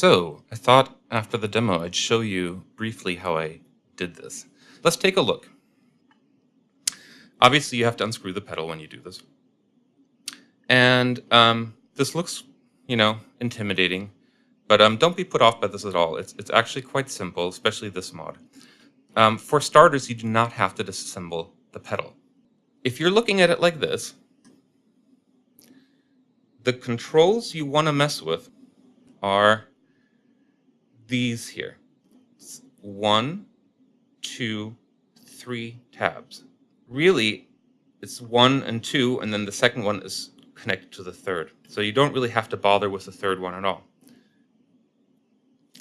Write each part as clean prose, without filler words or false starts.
So I thought after the demo, I'd show you briefly how I did this. Let's take a look. Obviously, you have to unscrew the pedal when you do this. And this looks, intimidating, but don't be put off by this at all. It's actually quite simple, especially this mod. For starters, you do not have to disassemble the pedal. If you're looking at it like this, the controls you want to mess with are these here. 1, 2, 3 tabs. Really, it's 1 and 2, and then the second one is connected to the third. So you don't really have to bother with the third one at all.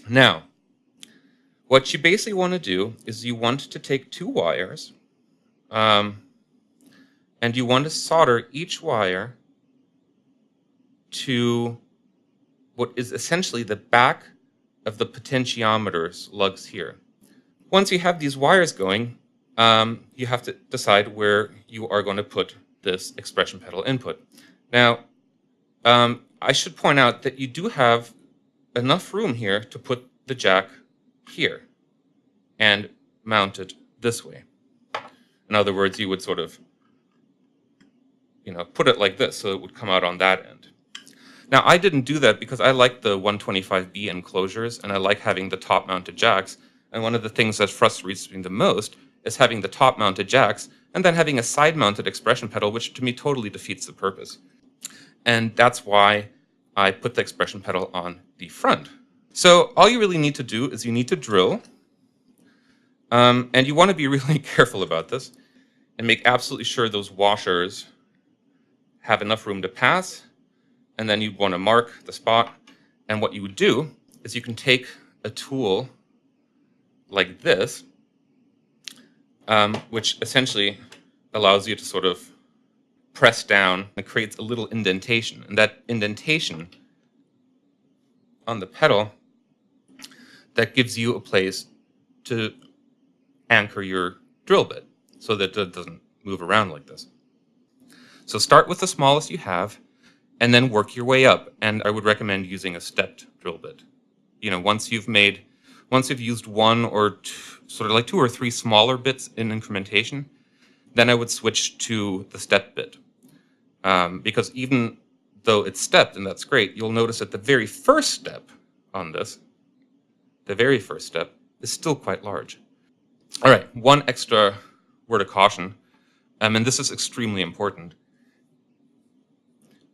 Now, what you basically want to do is you want to take 2 wires, and you want to solder each wire to what is essentially the back of the potentiometer's lugs here. Once you have these wires going, you have to decide where you are going to put this expression pedal input. Now, I should point out that you do have enough room here to put the jack here and mount it this way. In other words, you would sort of, put it like this so it would come out on that end. Now, I didn't do that because I like the 125B enclosures and I like having the top-mounted jacks. And one of the things that frustrates me the most is having the top-mounted jacks and then having a side-mounted expression pedal, which to me totally defeats the purpose. And that's why I put the expression pedal on the front. So all you really need to do is you need to drill, and you want to be really careful about this and make absolutely sure those washers have enough room to pass. And then you'd want to mark the spot. And what you would do is you can take a tool like this, which essentially allows you to sort of press down and creates a little indentation. And that indentation on the pedal, that gives you a place to anchor your drill bit so that it doesn't move around like this. So start with the smallest you have, and then work your way up. And I would recommend using a stepped drill bit. Once you've used one or two, sort of like 2 or 3 smaller bits in incrementation, then I would switch to the step bit. Because even though it's stepped, and that's great, you'll notice that the very first step on this, the very first step, is still quite large. All right, one extra word of caution, and this is extremely important.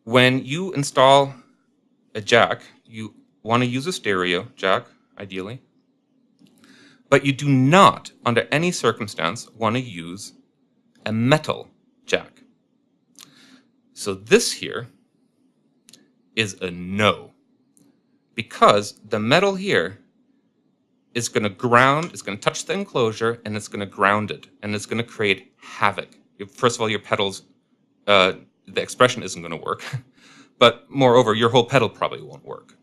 When you install a jack, you want to use a stereo jack, ideally, but you do not, under any circumstance, want to use a metal jack. So this here is a no, because the metal here is going to ground, it's going to touch the enclosure, and it's going to ground it, and it's going to create havoc. First of all, your pedals, the expression isn't going to work, but moreover, your whole pedal probably won't work.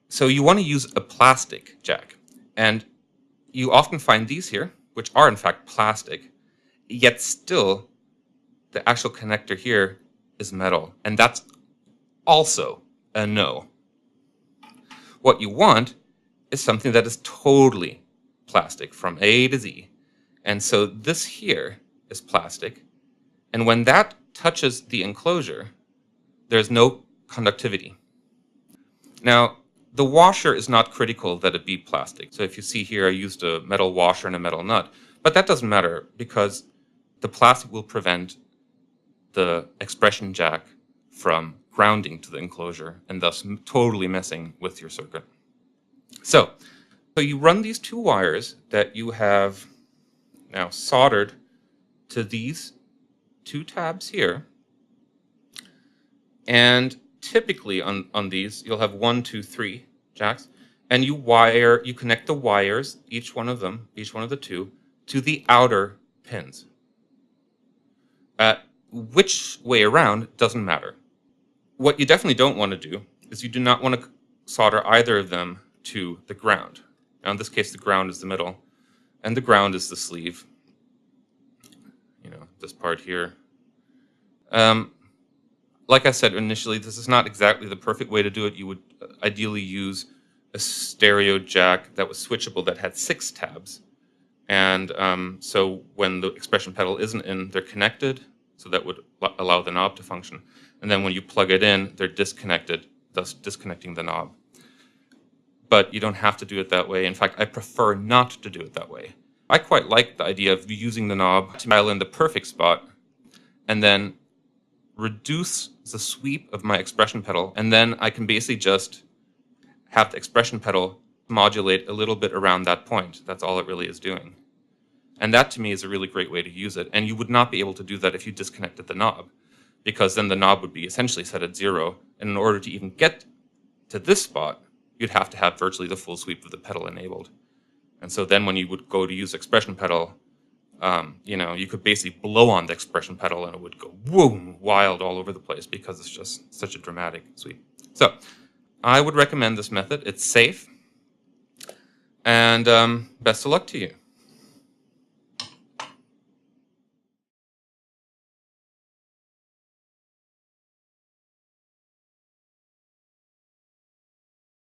So you want to use a plastic jack, and you often find these here, which are in fact plastic, yet still the actual connector here is metal, and that's also a no. What you want is something that is totally plastic from A to Z. And so this here is plastic, and when that touches the enclosure, there's no conductivity. Now, the washer is not critical that it be plastic. So if you see here, I used a metal washer and a metal nut, but that doesn't matter because the plastic will prevent the expression jack from grounding to the enclosure and thus totally messing with your circuit. So you run these 2 wires that you have now soldered to these 2 tabs here, and typically on these you'll have 1, 2, 3 jacks, and you connect the wires, each one of the 2, to the outer pins. Which way around doesn't matter. What you definitely don't want to do is you do not want to solder either of them to the ground. Now in this case, the ground is the middle, and the ground is the sleeve. This part here. Like I said initially, this is not exactly the perfect way to do it. You would ideally use a stereo jack that was switchable that had 6 tabs. And so when the expression pedal isn't in, they're connected, so that would allow the knob to function. And then when you plug it in, they're disconnected, thus disconnecting the knob. But you don't have to do it that way. In fact, I prefer not to do it that way. I quite like the idea of using the knob to dial in the perfect spot and then reduce the sweep of my expression pedal. And then I can basically just have the expression pedal modulate a little bit around that point. That's all it really is doing. And that to me is a really great way to use it. And you would not be able to do that if you disconnected the knob, because then the knob would be essentially set at 0. And in order to even get to this spot, you'd have to have virtually the full sweep of the pedal enabled. And so then when you would go to use expression pedal, you could basically blow on the expression pedal and it would go whoom, wild all over the place because it's just such a dramatic sweep. So I would recommend this method. It's safe. And best of luck to you.